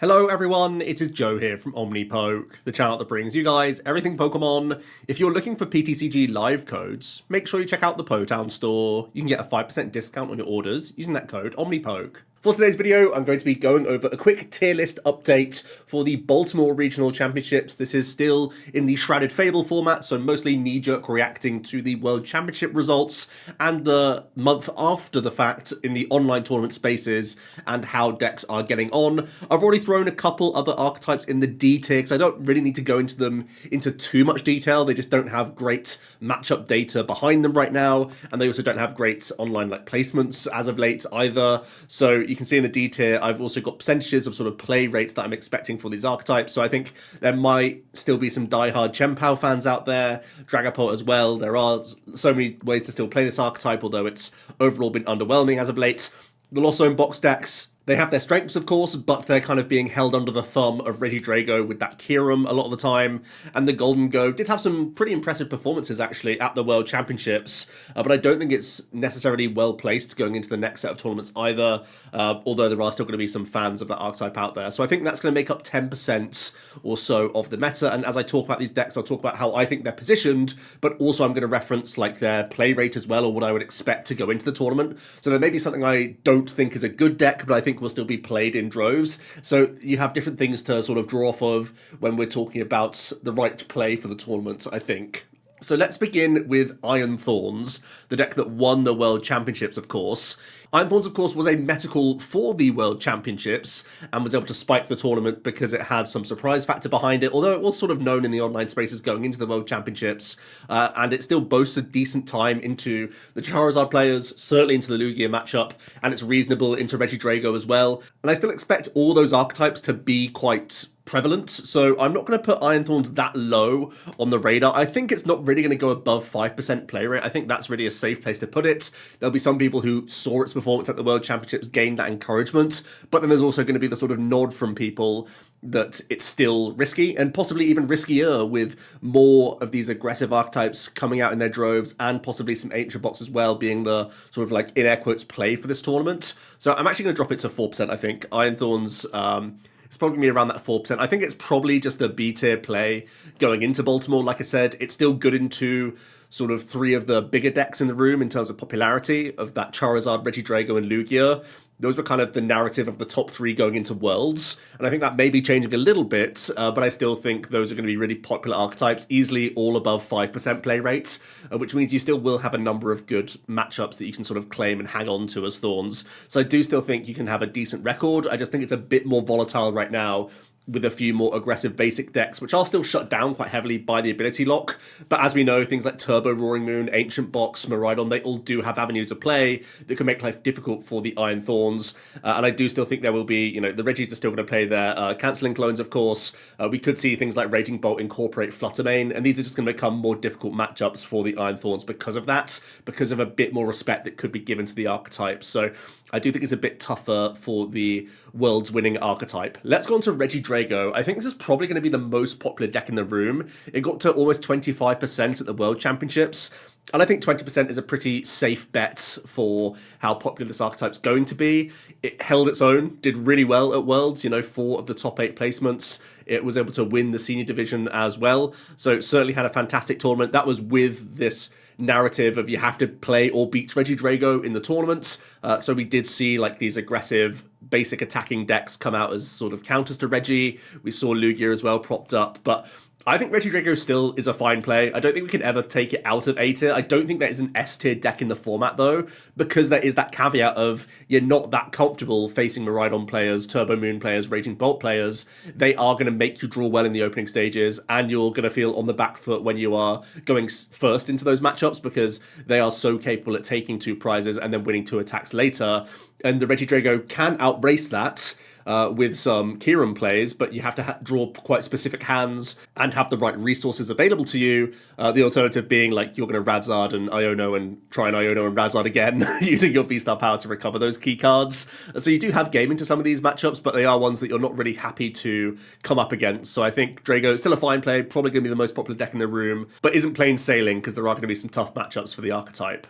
Hello everyone, it is Joe here from OmniPoke, the channel that brings you guys everything Pokemon. If you're looking for PTCG live codes, make sure you check out the Potown store. You can get a 5% discount on your orders using that code OmniPoke. For today's video, I'm going to be going over a quick tier list update for the Baltimore Regional Championships. This is still in the Shrouded Fable format, so mostly knee-jerk reacting to the World Championship results and the month after the fact in the online tournament spaces and how decks are getting on. I've already thrown a couple other archetypes in the D tier because I don't really need to go into them into too much detail. They just don't have great matchup data behind them right now, and they also don't have great online placements as of late either. So you can see in the D tier, I've also got percentages of sort of play rates that I'm expecting for these archetypes. So I think there might still be some diehard Chien-Pao fans out there, Dragapult as well. There are so many ways to still play this archetype, although it's overall been underwhelming as of late. The Lost Zone box decks, they have their strengths, of course, but they're kind of being held under the thumb of Regidrago with that Kyurem a lot of the time. And the Golden Go did have some pretty impressive performances, actually, at the World Championships. But I don't think it's necessarily well-placed going into the next set of tournaments either, although there are still going to be some fans of that archetype out there. So I think that's going to make up 10% or so of the meta. And as I talk about these decks, I'll talk about how I think they're positioned, but also I'm going to reference their play rate as well, or what I would expect to go into the tournament. So there may be something I don't think is a good deck, but I think will still be played in droves. So you have different things to sort of draw off of when we're talking about the right play for the tournament, I think. So let's begin with Iron Thorns, the deck that won the World Championships, of course. Iron Thorns, of course, was a medical for the World Championships and was able to spike the tournament because it had some surprise factor behind it, although it was sort of known in the online spaces going into the World Championships, and it still boasts a decent time into the Charizard players, certainly into the Lugia matchup, and it's reasonable into Regidrago as well. And I still expect all those archetypes to be quite prevalent, so I'm not going to put Iron Thorns that low on the radar. I think it's not really going to go above 5% play rate. I think that's really a safe place to put it. There'll be some people who saw its performance at the World Championships gain that encouragement, but then there's also going to be the sort of nod from people that it's still risky, and possibly even riskier with more of these aggressive archetypes coming out in their droves, and possibly some Ancient Box as well being the sort of in air quotes play for this tournament. So I'm actually going to drop it to 4%, I think. Iron Thorns, it's probably going to be around that 4%. I think it's probably just a B-tier play going into Baltimore. Like I said, it's still good into sort of three of the bigger decks in the room in terms of popularity of that Charizard, Regidrago, and Lugia. Those were kind of the narrative of the top three going into Worlds, and I think that may be changing a little bit, but I still think those are going to be really popular archetypes, easily all above 5% play rates, which means you still will have a number of good matchups that you can sort of claim and hang on to as Thorns. So I do still think you can have a decent record. I just think it's a bit more volatile right now, with a few more aggressive basic decks, which are still shut down quite heavily by the ability lock. But as we know, things like Turbo, Roaring Moon, Ancient Box, Miraidon, they all do have avenues of play that can make life difficult for the Iron Thorns. And I do still think there will be, the Regis are still going to play their cancelling clones, of course. We could see things like Raging Bolt incorporate Fluttermane, and these are just going to become more difficult matchups for the Iron Thorns because of that, because of a bit more respect that could be given to the archetypes. So I do think it's a bit tougher for the world's winning archetype. Let's go on to Regidrago. I think this is probably going to be the most popular deck in the room. It got to almost 25% at the World Championships, and I think 20% is a pretty safe bet for how popular this archetype's going to be. It held its own, did really well at Worlds, 4 of the top 8 placements. It was able to win the senior division as well, so it certainly had a fantastic tournament. That was with this narrative of you have to play or beat Regidrago in the tournaments. So we did see these aggressive basic attacking decks come out as sort of counters to Reggie. We saw Lugia as well propped up, but I think Regidrago still is a fine play. I don't think we can ever take it out of A tier. I don't think there is an S tier deck in the format though, because there is that caveat of you're not that comfortable facing Miraidon players, Turbo Moon players, Raging Bolt players. They are going to make you draw well in the opening stages, and you're going to feel on the back foot when you are going first into those matchups, because they are so capable at taking 2 prizes and then winning 2 attacks later. And the Regidrago can outrace that with some Kyurem plays, but you have to draw quite specific hands and have the right resources available to you. The alternative being you're going to Radzard and Iono and try and Iono and Radzard again using your V-Star power to recover those key cards. So you do have game into some of these matchups, but they are ones that you're not really happy to come up against. So I think Drago is still a fine play, probably going to be the most popular deck in the room, but isn't plain sailing because there are going to be some tough matchups for the archetype.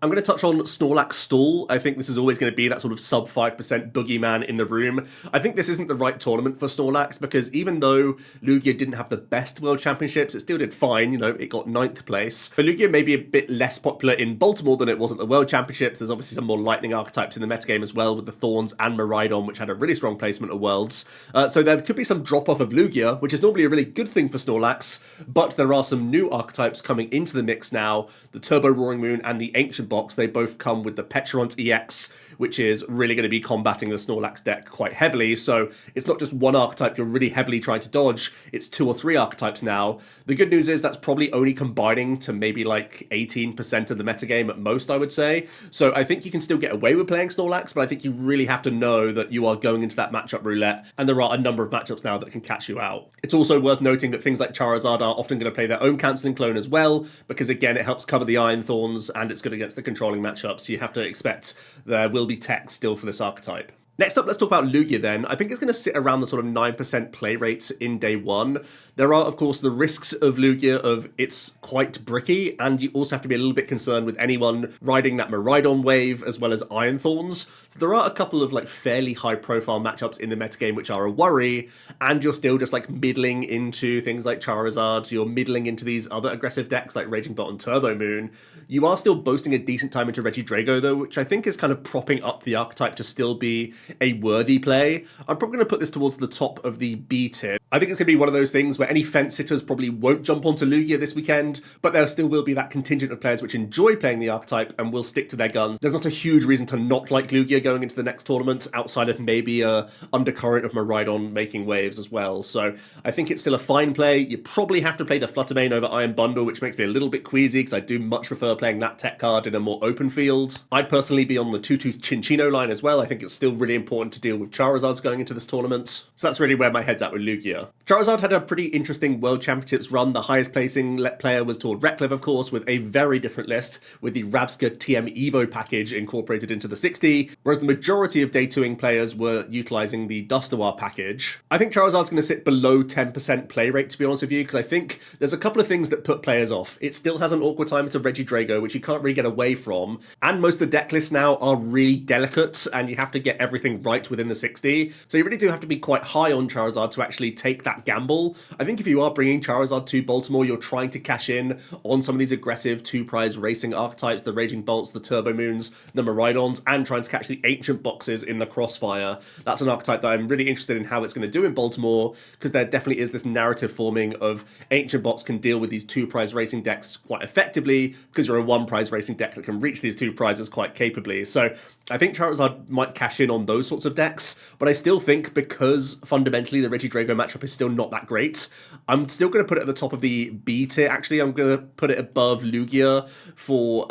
I'm going to touch on Snorlax Stall. I think this is always going to be that sort of sub 5% boogeyman in the room. I think this isn't the right tournament for Snorlax because even though Lugia didn't have the best World Championships, it still did fine. You know, it got 9th place. But Lugia may be a bit less popular in Baltimore than it was at the World Championships. There's obviously some more lightning archetypes in the metagame as well with the Thorns and Miraidon, which had a really strong placement at Worlds. So there could be some drop-off of Lugia, which is normally a really good thing for Snorlax, but there are some new archetypes coming into the mix now. The Turbo Roaring Moon and the Ancient box, they both come with the Petront EX, which is really going to be combating the Snorlax deck quite heavily. So it's not just one archetype you're really heavily trying to dodge, it's 2 or 3 archetypes now. The good news is that's probably only combining to maybe like 18% of the metagame at most, I would say. So I think you can still get away with playing Snorlax, but I think you really have to know that you are going into that matchup roulette, and there are a number of matchups now that can catch you out. It's also worth noting that things like Charizard are often going to play their own cancelling clone as well, because again, it helps cover the Iron Thorns, and it's good against the controlling matchups, so you have to expect there will be tech still for this archetype. Next up, let's talk about Lugia then. I think it's going to sit around the sort of 9% play rates in day one. There are, of course, the risks of Lugia of it's quite bricky, and you also have to be a little bit concerned with anyone riding that Miraidon wave as well as Iron Thorns. So there are a couple of like fairly high-profile matchups in the metagame which are a worry, and you're still just like middling into things like Charizard, you're middling into these other aggressive decks like Raging Bolt and Turbo Moon. You are still boasting a decent time into Regidrago though, which I think is kind of propping up the archetype to still be a worthy play. I'm probably going to put this towards the top of the B tier. I think it's going to be one of those things where any fence sitters probably won't jump onto Lugia this weekend, but there still will be that contingent of players which enjoy playing the archetype and will stick to their guns. There's not a huge reason to not like Lugia going into the next tournament, outside of maybe a undercurrent of Miraidon making waves as well. So I think it's still a fine play. You probably have to play the Fluttermane over Iron Bundle, which makes me a little bit queasy because I do much prefer playing that tech card in a more open field. I'd personally be on the Tutu's Chinchino line as well. I think it's still really important to deal with Charizards going into this tournament. So that's really where my head's at with Lugia. Charizard had a pretty interesting World Championships run. The highest placing player was Tord Reklev, of course, with a very different list, with the Rabska TM Evo package incorporated into the 60, whereas the majority of day 2ing players were utilising the Dusknoir package. I think Charizard's going to sit below 10% play rate, to be honest with you, because I think there's a couple of things that put players off. It still has an awkward time to Regidrago, which you can't really get away from, and most of the deck lists now are really delicate, and you have to get everything right within the 60, so you really do have to be quite high on Charizard to actually take that gamble. I think if you are bringing Charizard to Baltimore, you're trying to cash in on some of these aggressive 2-prize racing archetypes, the Raging Bolts, the Turbo Moons, the Miraidons, and trying to catch the Ancient boxes in the Crossfire. That's an archetype that I'm really interested in how it's going to do in Baltimore, because there definitely is this narrative forming of Ancient bots can deal with these 2-prize racing decks quite effectively, because you're a 1-prize racing deck that can reach these 2 prizes quite capably. So I think Charizard might cash in on those sorts of decks, but I still think because fundamentally the Regidrago matchup is still not that great, I'm still going to put it at the top of the B tier. Actually, I'm going to put it above Lugia for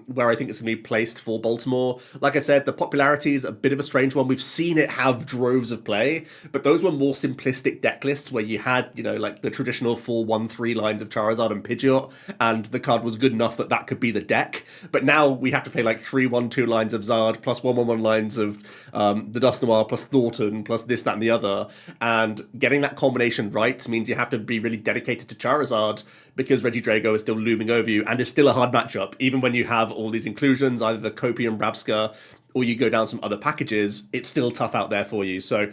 where I think it's going to be placed for Baltimore. Like I said, the popularity is a bit of a strange one. We've seen it have droves of play, but those were more simplistic deck lists where you had, you know, like the traditional 4-1-3 lines of Charizard and Pidgeot, and the card was good enough that that could be the deck. But now we have to play like 3-1-2 lines of Zard plus 1-1-1 lines of the Dusknoir plus Thornton plus this, that, and the other. And getting that combination right means you have to be really dedicated to Charizard, because Regidrago is still looming over you and is still a hard matchup. Even when you have all these inclusions, either the Copium, Rabska, or you go down some other packages, it's still tough out there for you. So,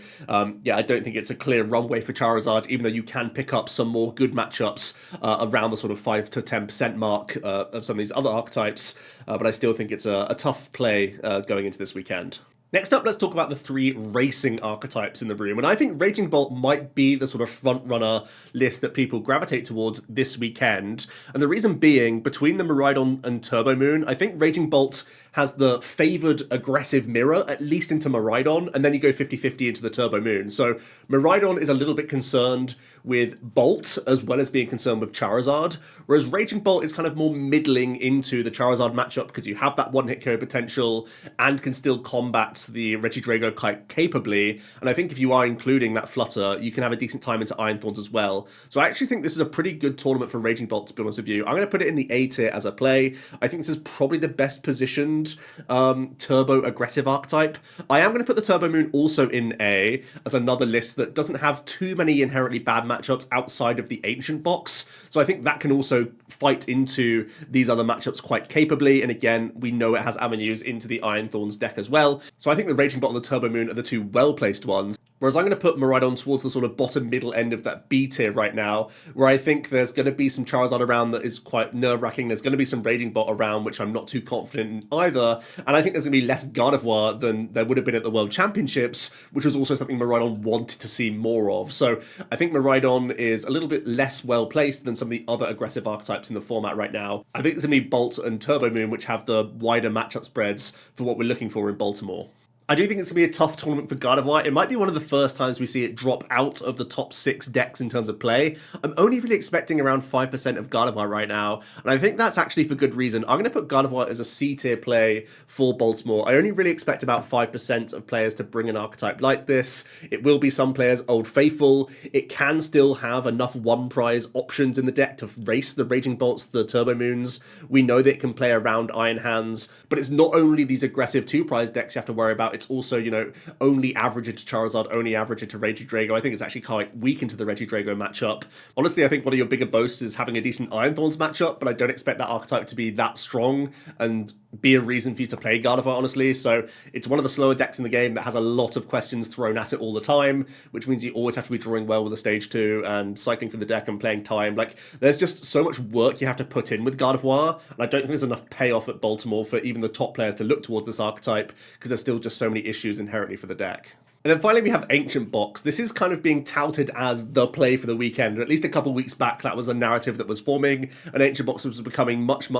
yeah, I don't think it's a clear runway for Charizard, even though you can pick up some more good matchups around the sort of 5 to 10% mark of some of these other archetypes. But I still think it's a tough play going into this weekend. Next up, let's talk about the 3 racing archetypes in the room. And I think Raging Bolt might be the sort of front-runner list that people gravitate towards this weekend. And the reason being, between the Miraidon and Turbo Moon, I think Raging Bolt has the favoured aggressive mirror, at least into Miraidon, and then you go 50-50 into the Turbo Moon. So Miraidon is a little bit concerned with Bolt, as well as being concerned with Charizard, whereas Raging Bolt is kind of more middling into the Charizard matchup, because you have that one-hit KO potential and can still combat the Regidrago quite capably. And I think if you are including that Flutter, you can have a decent time into Iron Thorns as well. So I actually think this is a pretty good tournament for Raging Bolt, to be honest with you. I'm going to put it in the A tier as a play. I think this is probably the best positioned Diamond Turbo Aggressive archetype. I am going to put the Turbo Moon also in A as another list that doesn't have too many inherently bad matchups outside of the Ancient box. So I think that can also fight into these other matchups quite capably. And again, we know it has avenues into the Iron Thorns deck as well. So I think the Raging Bot and the Turbo Moon are the two well-placed ones. Whereas I'm going to put Miraidon towards the sort of bottom middle end of that B tier right now, where I think there's going to be some Charizard around that is quite nerve-wracking. There's going to be some Raging Bot around, which I'm not too confident in either. And I think there's going to be less Gardevoir than there would have been at the World Championships, which was also something Miraidon wanted to see more of. So I think Miraidon is a little bit less well-placed than some of the other aggressive archetypes in the format right now. I think it's going to be Bolt and Turbo Moon, which have the wider matchup spreads for what we're looking for in Baltimore. I do think it's going to be a tough tournament for Gardevoir. It might be one of the first times we see it drop out of the top 6 decks in terms of play. I'm only really expecting around 5% of Gardevoir right now, and I think that's actually for good reason. I'm going to put Gardevoir as a C-tier play for Baltimore. I only really expect about 5% of players to bring an archetype like this. It will be some players Old Faithful. It can still have enough one-prize options in the deck to race the Raging Bolts, the Turbo Moons. We know that it can play around Iron Hands, but it's not only these aggressive 2-prize decks you have to worry about. It's also, you know, only average into Charizard, only average into Regidrago. I think it's actually quite weak into the Regidrago matchup. Honestly, I think one of your bigger boasts is having a decent Iron Thorns matchup, but I don't expect that archetype to be that strong and be a reason for you to play Gardevoir, honestly. So it's one of the slower decks in the game that has a lot of questions thrown at it all the time, which means you always have to be drawing well with the stage 2 and cycling through the deck and playing time. Like, there's just so much work you have to put in with Gardevoir, and I don't think there's enough payoff at Baltimore for even the top players to look towards this archetype, because there's still just so many issues inherently for the deck. And then finally we have Ancient Box. This is kind of being touted as the play for the weekend. At least a couple weeks back, that was a narrative that was forming, and Ancient Box was becoming much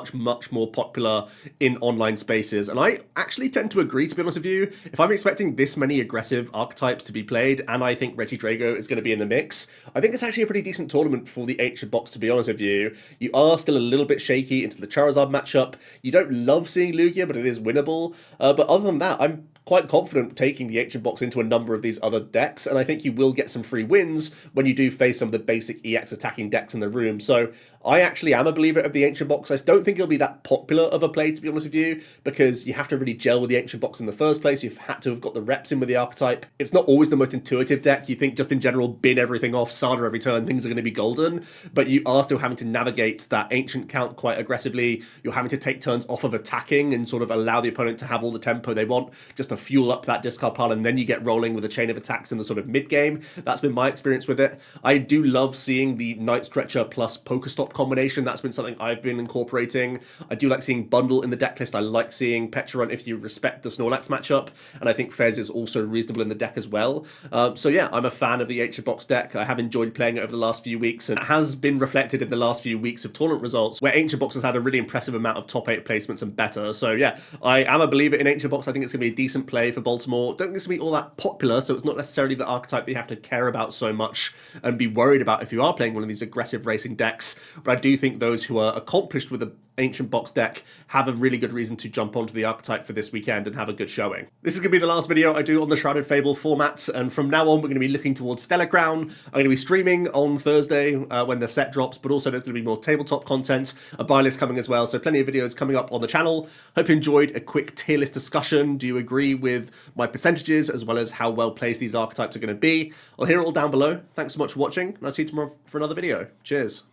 more popular in online spaces. And I actually tend to agree, to be honest with you. If I'm expecting this many aggressive archetypes to be played, and I think Regidrago is going to be in the mix, I think it's actually a pretty decent tournament for the Ancient Box, to be honest with you. You are still a little bit shaky into the Charizard matchup. You don't love seeing Lugia, but it is winnable. But other than that, I'm quite confident taking the Ancient Box into a number of these other decks, and I think you will get some free wins when you do face some of the basic EX attacking decks in the room. So I actually am a believer of the Ancient Box. I don't think it'll be that popular of a play, to be honest with you, because you have to really gel with the Ancient Box in the first place. You've had to have got the reps in with the archetype. It's not always the most intuitive deck. You think just in general, bin everything off, Sada every turn, things are going to be golden, but you are still having to navigate that Ancient count quite aggressively. You're having to take turns off of attacking and sort of allow the opponent to have all the tempo they want, just to fuel up that discard pile, and then you get rolling with a chain of attacks in the sort of mid-game. That's been my experience with it. I do love seeing the Night Stretcher plus Pokestop combination. That's been something I've been incorporating. I do like seeing Bundle in the deck list. I like seeing Petra if you respect the Snorlax matchup, and I think Fez is also reasonable in the deck as well. So yeah, I'm a fan of the Ancient Box deck. I have enjoyed playing it over the last few weeks, and it has been reflected in the last few weeks of tournament results, where Ancient Box has had a really impressive amount of top 8 placements and better. So yeah, I am a believer in Ancient Box. I think it's going to be a decent play for Baltimore. Don't think it's going to be all that popular, so it's not necessarily the archetype that you have to care about so much and be worried about if you are playing one of these aggressive racing decks. But I do think those who are accomplished with the Ancient Box deck have a really good reason to jump onto the archetype for this weekend and have a good showing. This is going to be the last video I do on the Shrouded Fable format, and from now on we're going to be looking towards Stellar Crown. I'm going to be streaming on Thursday when the set drops, but also there's going to be more tabletop content, a buy list coming as well, so plenty of videos coming up on the channel. Hope you enjoyed a quick tier list discussion. Do you agree with my percentages as well as how well placed these archetypes are going to be? I'll hear it all down below. Thanks so much for watching, and I'll see you tomorrow for another video. Cheers.